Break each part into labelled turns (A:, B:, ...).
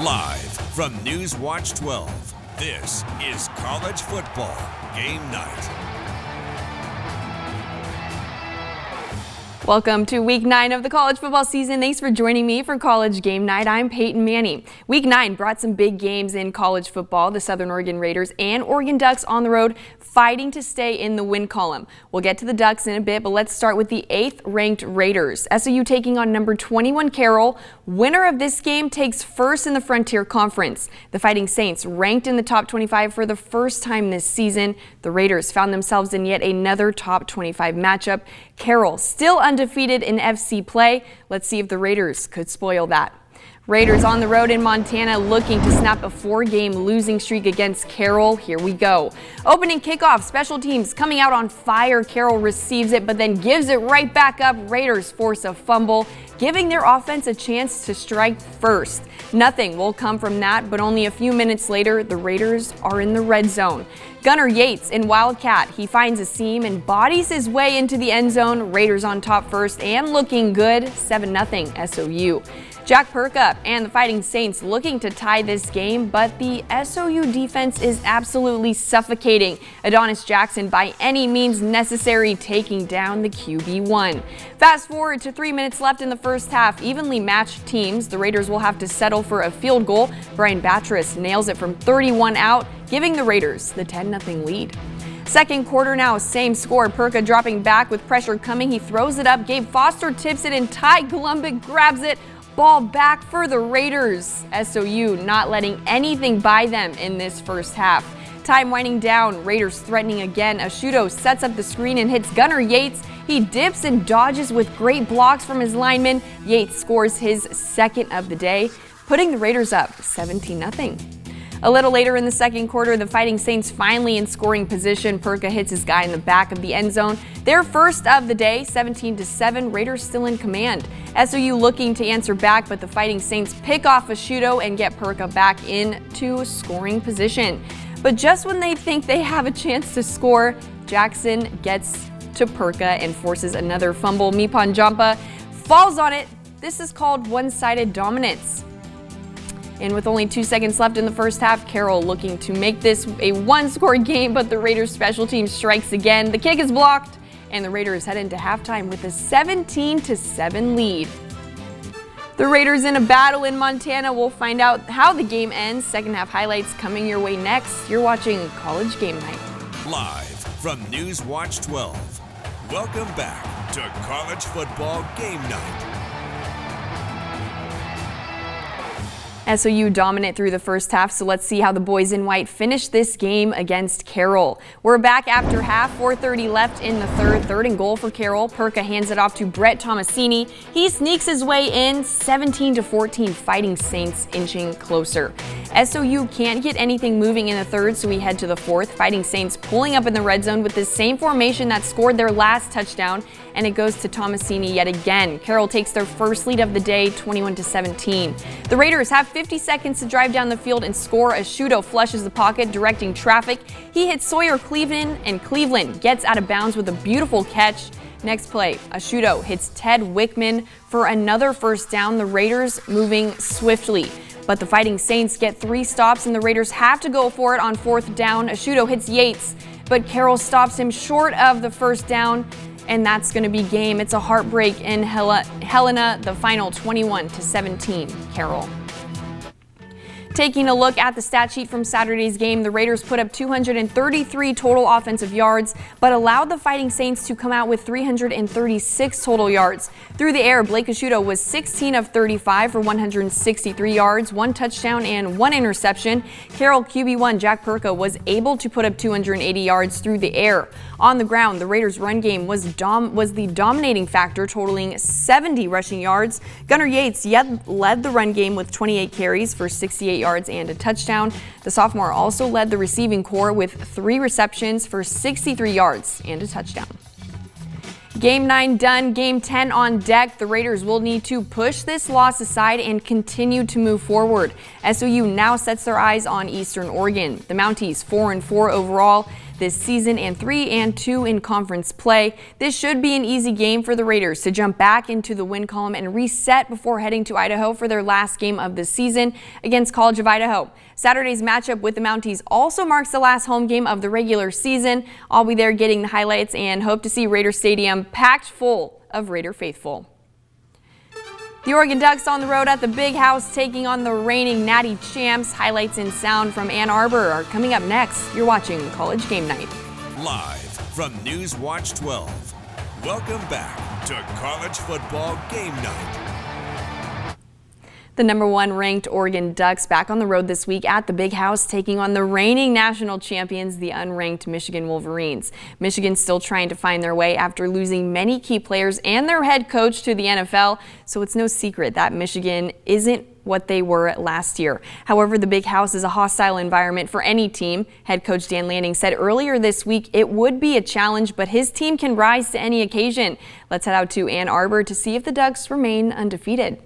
A: Live from News Watch 12, this is College Football Game Night.
B: Welcome to Week 9 of the college football season. Thanks for joining me for College Game Night. I'm Peyton Manny. Week 9 brought some big games in college football. The Southern Oregon Raiders and Oregon Ducks on the road fighting to stay in the win column. We'll get to the Ducks in a bit, but let's start with the 8th ranked Raiders. SOU taking on number 21 Carroll. Winner of this game takes first in the Frontier Conference. The Fighting Saints ranked in the top 25 for the first time this season. The Raiders found themselves in yet another top 25 matchup. Carroll still undefeated in FC play. Let's see if the Raiders could spoil that. Raiders on the road in Montana looking to snap a 4-game losing streak against Carroll. Here we go. Opening kickoff, special teams coming out on fire. Carroll receives it but then gives it right back up. Raiders force a fumble, giving their offense a chance to strike first. Nothing will come from that, but only a few minutes later, the Raiders are in the red zone. Gunnar Yates in Wildcat. He finds a seam and bodies his way into the end zone. Raiders on top first and looking good, 7-0 SOU. Jack Perka and the Fighting Saints looking to tie this game, but the SOU defense is absolutely suffocating. Adonis Jackson by any means necessary taking down the QB1. Fast forward to 3 minutes left in the first half. Evenly matched teams. The Raiders will have to settle for a field goal. Brian Batris nails it from 31 out, giving the Raiders the 10-0 lead. Second quarter now, same score. Perka dropping back with pressure coming. He throws it up. Gabe Foster tips it and Ty Columbic grabs it. Ball back for the Raiders. SOU not letting anything by them in this first half. Time winding down, Raiders threatening again. Ashudo sets up the screen and hits Gunnar Yates. He dips and dodges with great blocks from his linemen. Yates scores his second of the day, putting the Raiders up 17-0. A little later in the second quarter, the Fighting Saints finally in scoring position. Perka hits his guy in the back of the end zone. Their first of the day, 17-7. Raiders still in command. SOU looking to answer back, but the Fighting Saints pick off Ashudo and get Perka back into scoring position. But just when they think they have a chance to score, Jackson gets to Perka and forces another fumble. Mipon Jampa falls on it. This is called one-sided dominance. And with only 2 seconds left in the first half, Carroll looking to make this a one-score game, but the Raiders special team strikes again. The kick is blocked, and the Raiders head into halftime with a 17-7 lead. The Raiders in a battle in Montana. We'll find out how the game ends. Second half highlights coming your way next. You're watching College Game Night.
A: Live from News Watch 12, welcome back to College Football Game Night.
B: SOU dominant through the first half, so let's see how the boys in white finish this game against Carroll. We're back after half, 4:30 left in the third and goal for Carroll. Perka hands it off to Brett Tomasini. He sneaks his way in, 17-14, Fighting Saints inching closer. SOU can't get anything moving in the third, so we head to the fourth. Fighting Saints pulling up in the red zone with the same formation that scored their last touchdown, and it goes to Tomasini yet again. Carroll takes their first lead of the day, 21-17. The Raiders have 50 seconds to drive down the field and score. Ashudo flushes the pocket, directing traffic. He hits Sawyer Cleveland, and Cleveland gets out of bounds with a beautiful catch. Next play, Ashudo hits Ted Wickman for another first down. The Raiders moving swiftly. But the Fighting Saints get 3 stops, and the Raiders have to go for it on 4th down. Ashudo hits Yates, but Carroll stops him short of the first down, and that's going to be game. It's a heartbreak in Helena, the final 21-17, Carroll. Taking a look at the stat sheet from Saturday's game, the Raiders put up 233 total offensive yards, but allowed the Fighting Saints to come out with 336 total yards. Through the air, Blake Ashudo was 16 of 35 for 163 yards, 1 touchdown, and 1 interception. Carroll QB1 Jack Perka was able to put up 280 yards through the air. On the ground, the Raiders' run game was the dominating factor, totaling 70 rushing yards. Gunnar Yates led the run game with 28 carries for 68 yards and a touchdown. The sophomore also led the receiving corps with 3 receptions for 63 yards and a touchdown. Game 9 done, Game 10 on deck. The Raiders will need to push this loss aside and continue to move forward. SOU now sets their eyes on Eastern Oregon. The Mounties 4-4 overall. this season and 3-2 in conference play. This should be an easy game for the Raiders to jump back into the win column and reset before heading to Idaho for their last game of the season against College of Idaho. Saturday's matchup with the Mounties also marks the last home game of the regular season. I'll be there getting the highlights and hope to see Raider Stadium packed full of Raider faithful. The Oregon Ducks on the road at the Big House taking on the reigning Natty champs. Highlights and sound from Ann Arbor are coming up next. You're watching College Game Night.
A: Live from News Watch 12. Welcome back to College Football Game Night.
B: The #1 ranked Oregon Ducks back on the road this week at the Big House taking on the reigning national champions, the unranked Michigan Wolverines. Michigan's still trying to find their way after losing many key players and their head coach to the NFL, so it's no secret that Michigan isn't what they were last year. However, the Big House is a hostile environment for any team. Head coach Dan Lanning said earlier this week it would be a challenge, but his team can rise to any occasion. Let's head out to Ann Arbor to see if the Ducks remain undefeated.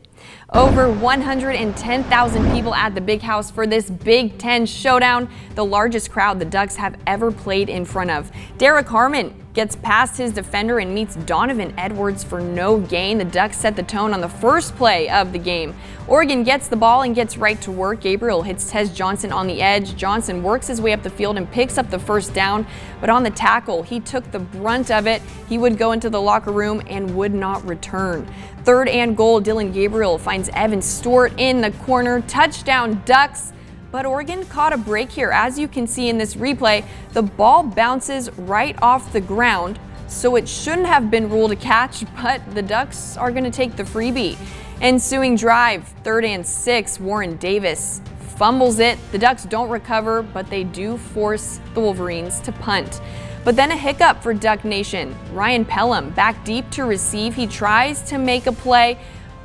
B: Over 110,000 people at the Big House for this Big Ten showdown, the largest crowd the Ducks have ever played in front of. Derek Harmon gets past his defender and meets Donovan Edwards for no gain. The Ducks set the tone on the first play of the game. Oregon gets the ball and gets right to work. Gabriel hits Tez Johnson on the edge. Johnson works his way up the field and picks up the first down, but on the tackle, he took the brunt of it. He would go into the locker room and would not return. 3rd and goal, Dylan Gabriel finds Evan Stewart in the corner. Touchdown Ducks. But Oregon caught a break here. As you can see in this replay, the ball bounces right off the ground, so it shouldn't have been ruled a catch, but the Ducks are going to take the freebie. Ensuing drive, 3rd and 6, Warren Davis fumbles it. The Ducks don't recover, but they do force the Wolverines to punt. But then a hiccup for Duck Nation. Ryan Pelham back deep to receive. He tries to make a play,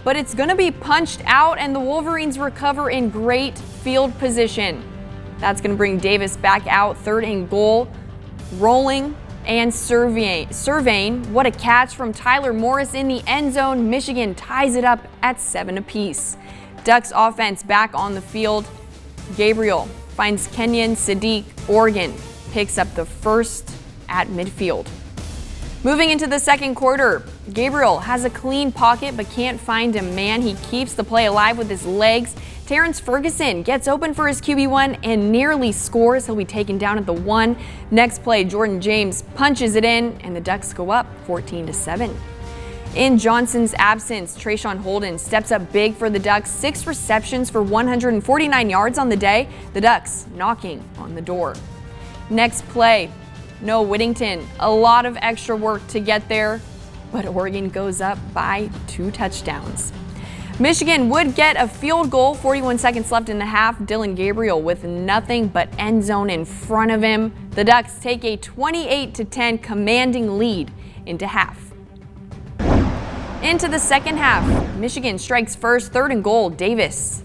B: but it's going to be punched out, and the Wolverines recover in great field position. That's going to bring Davis back out, 3rd and goal, rolling and surveying. What a catch from Tyler Morris in the end zone. Michigan ties it up at 7 apiece. Ducks offense back on the field. Gabriel finds Kenyon Sadiq. Oregon picks up the first at midfield. Moving into the second quarter, Gabriel has a clean pocket but can't find a man. He keeps the play alive with his legs. Terrence Ferguson gets open for his QB1 and nearly scores. He'll be taken down at the 1. Next play, Jordan James punches it in, and the Ducks go up 14-7. In Johnson's absence, Trayshawn Holden steps up big for the Ducks. 6 receptions for 149 yards on the day. The Ducks knocking on the door. Next play, Noah Whittington, a lot of extra work to get there, but Oregon goes up by 2 touchdowns. Michigan would get a field goal, 41 seconds left in the half. Dylan Gabriel with nothing but end zone in front of him. The Ducks take a 28-10 commanding lead into half. Into the second half, Michigan strikes first, 3rd and goal, Davis.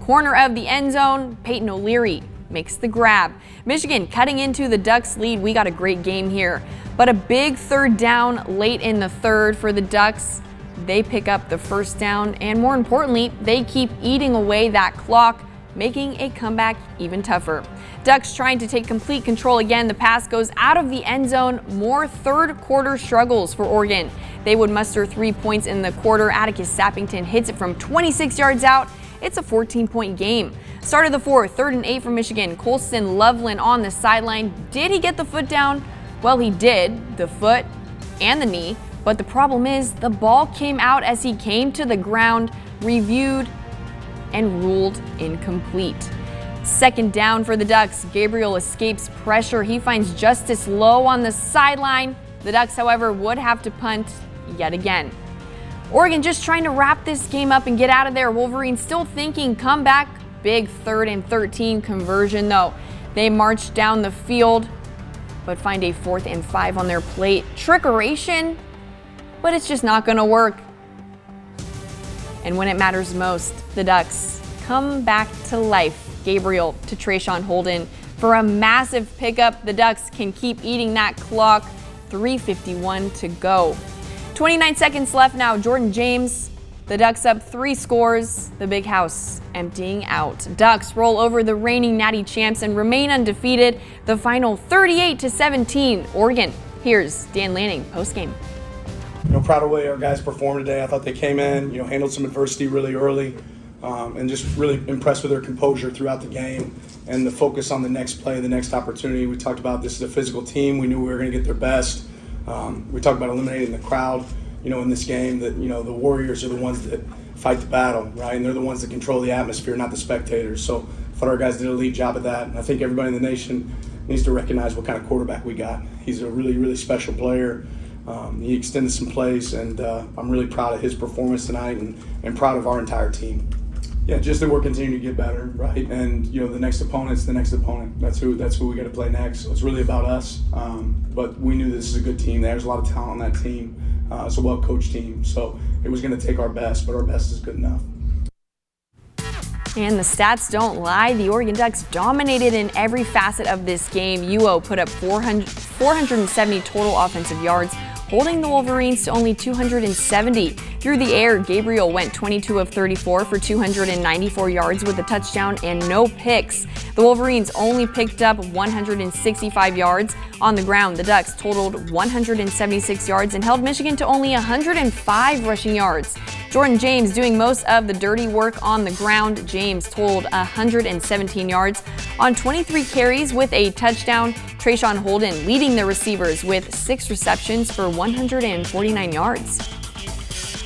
B: Corner of the end zone, Peyton O'Leary makes the grab. Michigan cutting into the Ducks lead. We got a great game here, but a big 3rd down late in the 3rd for the Ducks. They pick up the first down, and more importantly, they keep eating away that clock, making a comeback even tougher. Ducks trying to take complete control again. The pass goes out of the end zone. More 3rd quarter struggles for Oregon. They would muster 3 points in the quarter. Atticus Sappington hits it from 26 yards out. It's a 14-point game. Start of the 4th, 3rd and 8 for Michigan. Colston Loveland on the sideline. Did he get the foot down? Well, he did, the foot and the knee. But the problem is the ball came out as he came to the ground, reviewed, and ruled incomplete. 2nd down for the Ducks. Gabriel escapes pressure. He finds Justice Lowe on the sideline. The Ducks, however, would have to punt yet again. Oregon just trying to wrap this game up and get out of there. Wolverines still thinking comeback. Big 3rd and 13 conversion, though. They march down the field, but find a 4th and 5 on their plate. Trickeration, but it's just not going to work. And when it matters most, the Ducks come back to life. Gabriel to Trayshawn Holden for a massive pickup. The Ducks can keep eating that clock. 3:51 to go. 29 seconds left now. Jordan James The Ducks up 3 scores, the big house emptying out. Ducks roll over the reigning Natty champs and remain undefeated. The final 38-17, Oregon. Here's Dan Lanning postgame.
C: Proud of the way our guys performed today. I thought they came in, handled some adversity really early, and just really impressed with their composure throughout the game and the focus on the next play, the next opportunity. We talked about this is a physical team. We knew we were going to get their best. We talked about eliminating the crowd, in this game, that, the Warriors are the ones that fight the battle, right? And they're the ones that control the atmosphere, not the spectators. So I thought our guys did a lead job of that. And I think everybody in the nation needs to recognize what kind of quarterback we got. He's a really, really special player. He extended some plays, and I'm really proud of his performance tonight and proud of our entire team. Yeah, just that we're continuing to get better, right? And the next opponent's the next opponent. That's who we got to play next. So it's really about us. But we knew this is a good team. There's a lot of talent on that team. It's a well-coached team. So it was going to take our best, but our best is good enough.
B: And the stats don't lie. The Oregon Ducks dominated in every facet of this game. UO put up 470 total offensive yards, holding the Wolverines to only 270. Through the air, Gabriel went 22 of 34 for 294 yards with a touchdown and no picks. The Wolverines only picked up 165 yards. On the ground, the Ducks totaled 176 yards and held Michigan to only 105 rushing yards. Jordan James doing most of the dirty work on the ground. James totaled 117 yards on 23 carries with a touchdown. Trayshawn Holden leading the receivers with 6 receptions for 149 yards.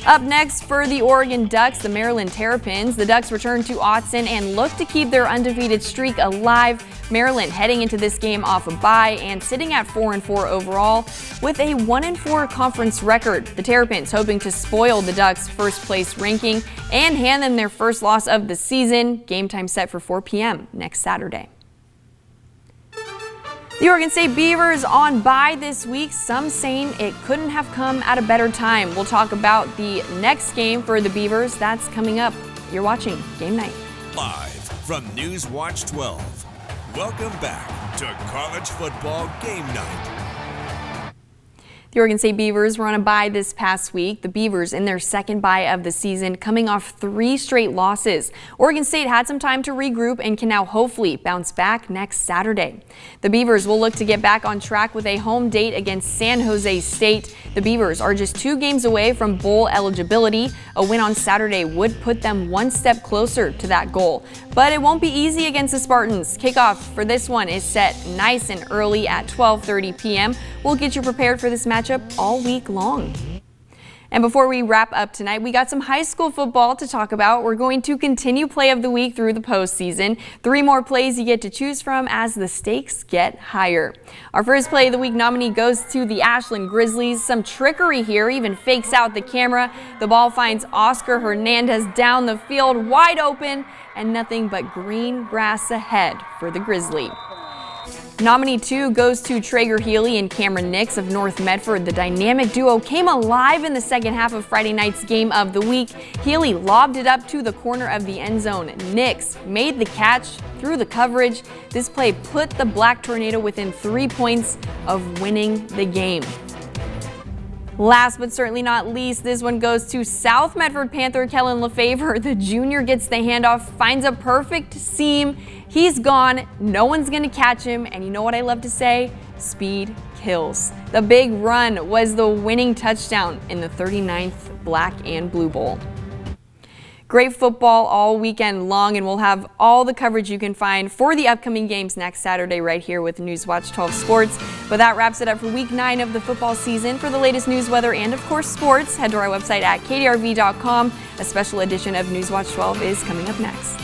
B: Up next for the Oregon Ducks, the Maryland Terrapins. The Ducks return to Autzen and look to keep their undefeated streak alive. Maryland heading into this game off a bye and sitting at 4-4 overall with a 1-4 conference record. The Terrapins hoping to spoil the Ducks' first place ranking and hand them their first loss of the season. Game time set for 4 p.m. next Saturday. The Oregon State Beavers on bye this week, some saying it couldn't have come at a better time. We'll talk about the next game for the Beavers. That's coming up. You're watching Game Night.
A: Live from News Watch 12. Welcome back to College Football Game Night.
B: The Oregon State Beavers were on a bye this past week. The Beavers in their second bye of the season, coming off 3 straight losses. Oregon State had some time to regroup and can now hopefully bounce back next Saturday. The Beavers will look to get back on track with a home date against San Jose State. The Beavers are just 2 games away from bowl eligibility. A win on Saturday would put them 1 step closer to that goal. But it won't be easy against the Spartans. Kickoff for this one is set nice and early at 12:30 p.m. We'll get you prepared for this matchup all week long. And before we wrap up tonight, we got some high school football to talk about. We're going to continue play of the week through the postseason. 3 more plays you get to choose from as the stakes get higher. Our first play of the week nominee goes to the Ashland Grizzlies. Some trickery here, even fakes out the camera. The ball finds Oscar Hernandez down the field wide open and nothing but green grass ahead for the Grizzly. Nominee 2 goes to Traeger Healy and Cameron Nix of North Medford. The dynamic duo came alive in the second half of Friday night's game of the week. Healy lobbed it up to the corner of the end zone. Nix made the catch through the coverage. This play put the Black Tornado within 3 points of winning the game. Last but certainly not least, this one goes to South Medford Panther Kellen Lefevre. The junior gets the handoff, finds a perfect seam. He's gone. No one's going to catch him. And you know what I love to say? Speed kills. The big run was the winning touchdown in the 39th Black and Blue Bowl. Great football all weekend long, and we'll have all the coverage you can find for the upcoming games next Saturday right here with News Watch 12 Sports. But that wraps it up for week 9 of the football season. For the latest news, weather, and of course sports, head to our website at kdrv.com. A special edition of News Watch 12 is coming up next.